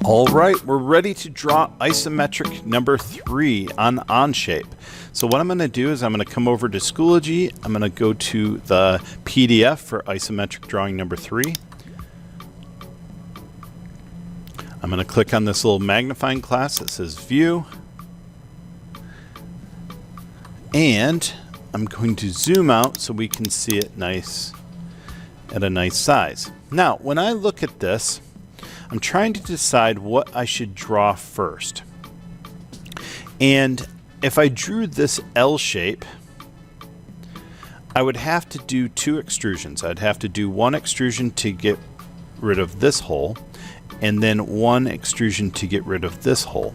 All right, we're ready to draw isometric number 3 on Onshape. So what I'm going to do is I'm going to come over to Schoology. I'm going to go to the PDF for isometric drawing number 3. I'm going to click on this little magnifying glass that says View. And I'm going to zoom out so we can see it nice at a nice size. Now, when I look at this, I'm trying to decide what I should draw first. And if I drew this L shape, I would have to do 2 extrusions. I'd have to do 1 extrusion to get rid of this hole, and then 1 extrusion to get rid of this hole.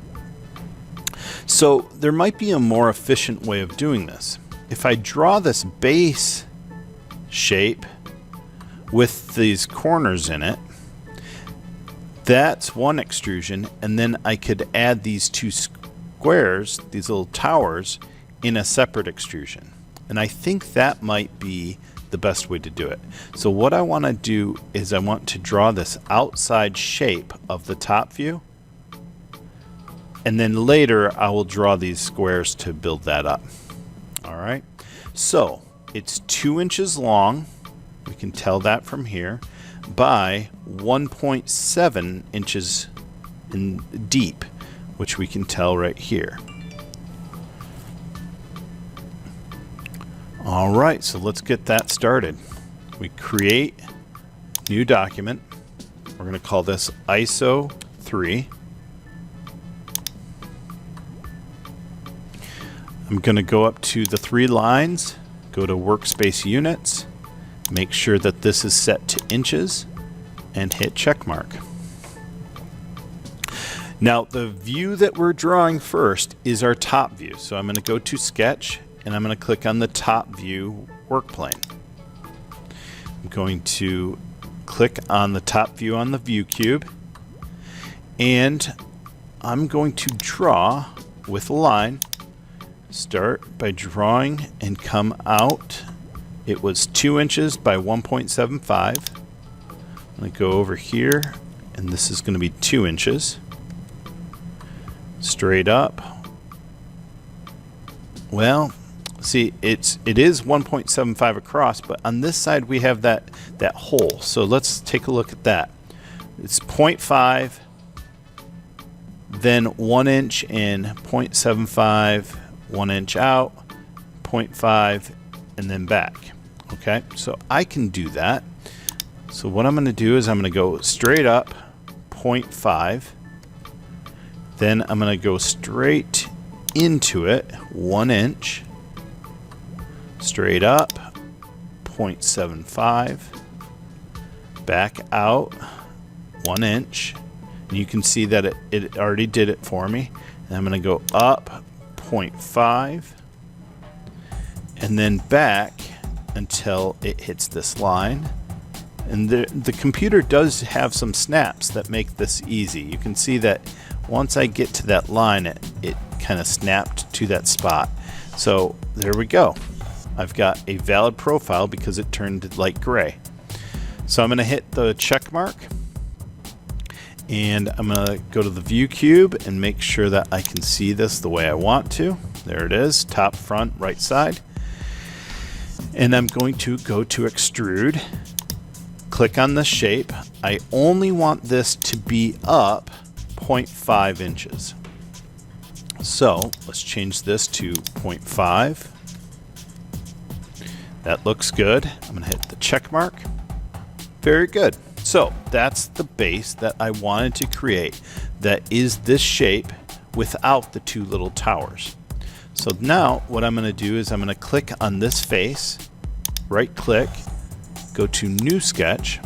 So there might be a more efficient way of doing this. If I draw this base shape with these corners in it, that's 1 extrusion, and then I could add these 2 squares, these little towers, in a separate extrusion. And I think that might be the best way to do it. So what I want to do is I want to draw this outside shape of the top view, and then later I will draw these squares to build that up. Alright, so it's 2 inches long, we can tell that from here, by 1.7 inches in deep, which we can tell right here. Alright, so let's get that started. We create new document. We're going to call this ISO 3. I'm going to go up to the 3 lines, go to workspace units, make sure that this is set to inches, and hit check mark. Now the view that we're drawing first is our top view. So I'm going to go to sketch and I'm going to click on the top view work plane. I'm going to click on the top view on the view cube, and I'm going to draw with a line. Start by drawing and come out. It was 2 inches by 1.75. I'm going to go over here, and this is going to be 2 inches. Straight up. Well, see, it is 1.75 across, but on this side we have that hole. So let's take a look at that. It's 0.5, then 1 inch in, 0.75, 1 inch out, 0.5, and then back. Okay, so I can do that. So what I'm going to do is I'm going to go straight up 0.5, then I'm going to go straight into it 1 inch, straight up 0.75, back out 1 inch, and you can see that it already did it for me. And I'm going to go up 0.5 and then back until it hits this line. And the computer does have some snaps that make this easy. You can see that once I get to that line, it kind of snapped to that spot. So there we go. I've got a valid profile because it turned light gray. So I'm going to hit the check mark, and I'm going to go to the view cube and make sure that I can see this the way I want to. There it is, top, front, right side. And I'm going to go to extrude, click on the shape. I only want this to be up 0.5 inches. So let's change this to 0.5. That looks good. I'm going to hit the check mark. Very good. So that's the base that I wanted to create. That is this shape without the 2 little towers. So now what I'm going to do is I'm going to click on this face, right click, go to new sketch.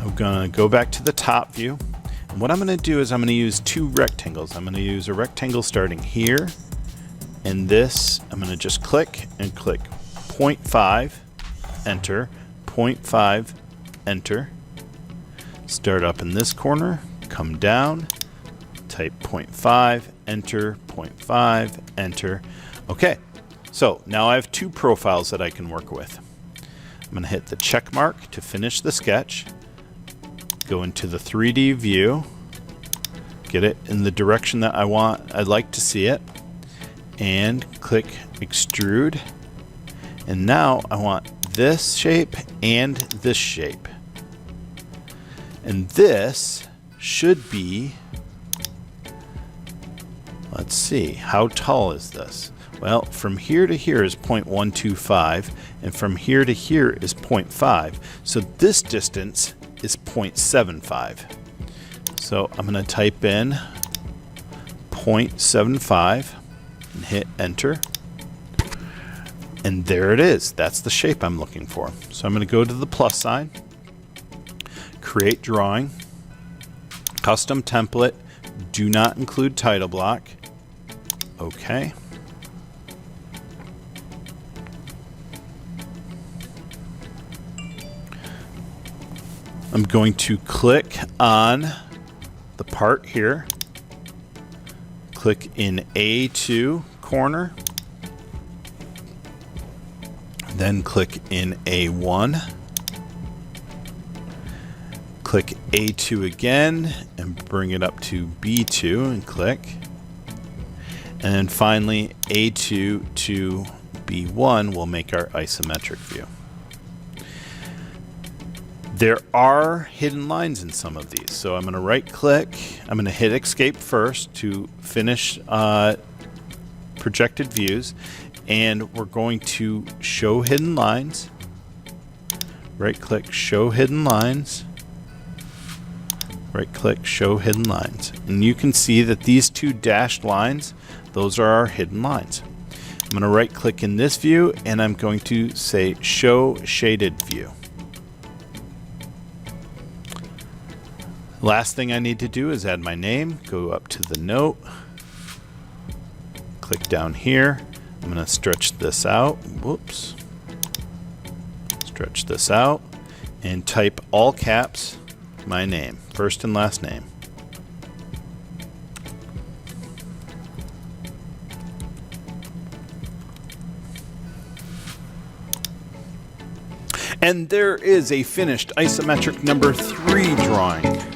I'm going to go back to the top view. And what I'm going to do is I'm going to use 2 rectangles. I'm going to use a rectangle starting here, and this I'm going to just click and click 0.5, enter, 0.5, enter. Start up in this corner, come down, type 0.5, enter, 0.5, enter. Okay, so now I have 2 profiles that I can work with. I'm going to hit the check mark to finish the sketch. go into the 3D view, get it in the direction that I'd like to see it, and click extrude. And now I want this shape and this shape. And this should be, let's see, how tall is this? Well, from here to here is 0.125, and from here to here is 0.5. So this distance is 0.75. So I'm going to type in 0.75 and hit enter. And there it is. That's the shape I'm looking for. So I'm going to go to the plus sign, create drawing, custom template, do not include title block. Okay. I'm going to click on the part here, click in A2 corner, then click in A1, click A2 again and bring it up to B2 and click, and then finally A2 to B1 will make our isometric view. There are hidden lines in some of these, so I'm going to right click, I'm going to hit escape first to finish projected views, and we're going to show hidden lines. Right click, show hidden lines. Right click, show hidden lines. And you can see that these two dashed lines, those are our hidden lines. I'm going to right click in this view and I'm going to say show shaded view. Last thing I need to do is add my name, go up to the note, click down here. I'm going to stretch this out. Whoops. Stretch this out and type all caps my name, first and last name. And there is a finished isometric number 3 drawing.